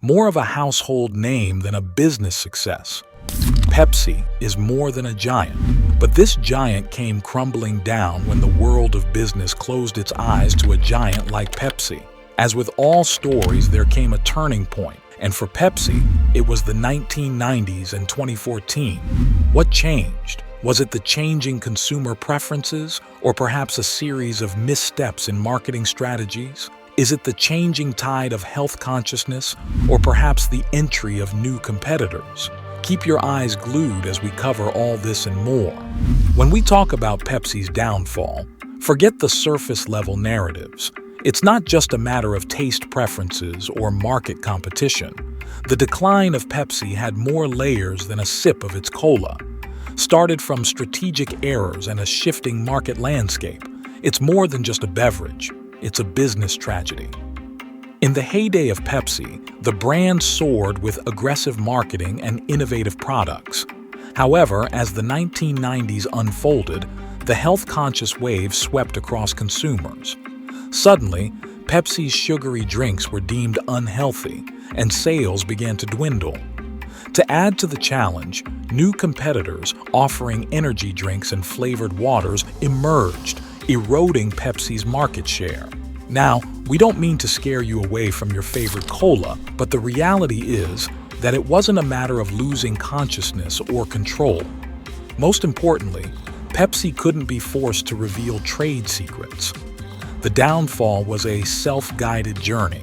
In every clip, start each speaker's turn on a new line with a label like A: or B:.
A: more of a household name than a business success. Pepsi is more than a giant, but this giant came crumbling down when the world of business closed its eyes to a giant like Pepsi. As with all stories, there came a turning point, and for Pepsi, it was the 1990s and 2014. What changed? Was it the changing consumer preferences, or perhaps a series of missteps in marketing strategies? Is it the changing tide of health consciousness, or perhaps the entry of new competitors? Keep your eyes glued as we cover all this and more. When we talk about Pepsi's downfall, forget the surface-level narratives. It's not just a matter of taste preferences or market competition. The decline of Pepsi had more layers than a sip of its cola. Started from strategic errors and a shifting market landscape, it's more than just a beverage. It's a business tragedy. In the heyday of Pepsi, the brand soared with aggressive marketing and innovative products. However, as the 1990s unfolded, the health-conscious wave swept across consumers. Suddenly, Pepsi's sugary drinks were deemed unhealthy, and sales began to dwindle. To add to the challenge, new competitors offering energy drinks and flavored waters emerged, eroding Pepsi's market share. Now, we don't mean to scare you away from your favorite cola, but the reality is that it wasn't a matter of losing consciousness or control. Most importantly, Pepsi couldn't be forced to reveal trade secrets. The downfall was a self-guided journey,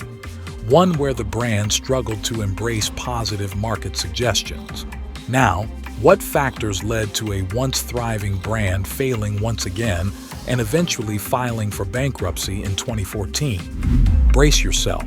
A: one where the brand struggled to embrace positive market suggestions. Now, what factors led to a once-thriving brand failing once again and eventually filing for bankruptcy in 2014? Brace yourself.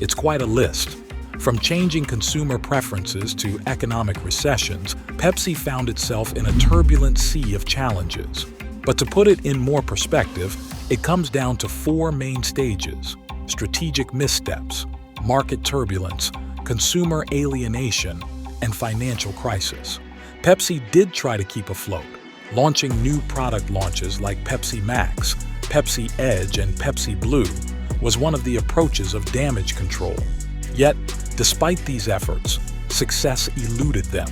A: It's quite a list. From changing consumer preferences to economic recessions, Pepsi found itself in a turbulent sea of challenges. But to put it in more perspective, it comes down to four main stages: strategic missteps, market turbulence, consumer alienation, and financial crisis. Pepsi did try to keep afloat. Launching new product launches like Pepsi Max, Pepsi Edge, and Pepsi Blue was one of the approaches of damage control. Yet, despite these efforts, success eluded them.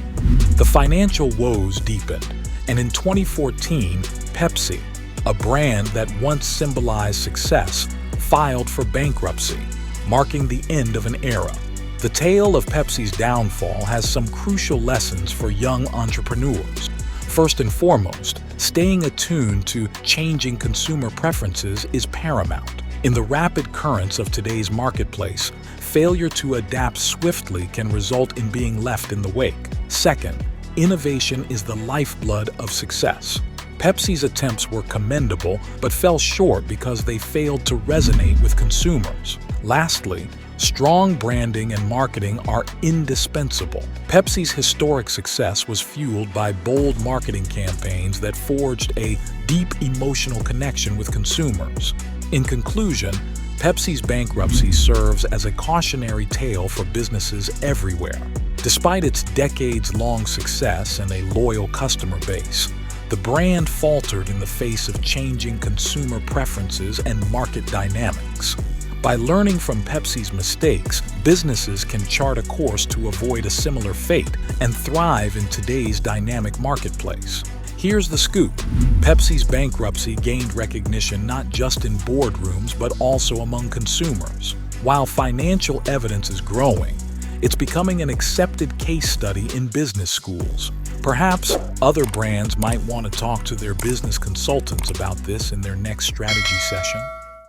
A: The financial woes deepened, and in 2014, Pepsi, a brand that once symbolized success, filed for bankruptcy, marking the end of an era. The tale of Pepsi's downfall has some crucial lessons for young entrepreneurs. First and foremost, staying attuned to changing consumer preferences is paramount. In the rapid currents of today's marketplace, failure to adapt swiftly can result in being left in the wake. Second, innovation is the lifeblood of success. Pepsi's attempts were commendable but fell short because they failed to resonate with consumers. Lastly, strong branding and marketing are indispensable. Pepsi's historic success was fueled by bold marketing campaigns that forged a deep emotional connection with consumers. In conclusion, Pepsi's bankruptcy serves as a cautionary tale for businesses everywhere. Despite its decades-long success and a loyal customer base, the brand faltered in the face of changing consumer preferences and market dynamics. By learning from Pepsi's mistakes, businesses can chart a course to avoid a similar fate and thrive in today's dynamic marketplace. Here's the scoop. Pepsi's bankruptcy gained recognition not just in boardrooms but also among consumers. While financial evidence is growing, it's becoming an accepted case study in business schools. Perhaps other brands might want to talk to their business consultants about this in their next strategy session.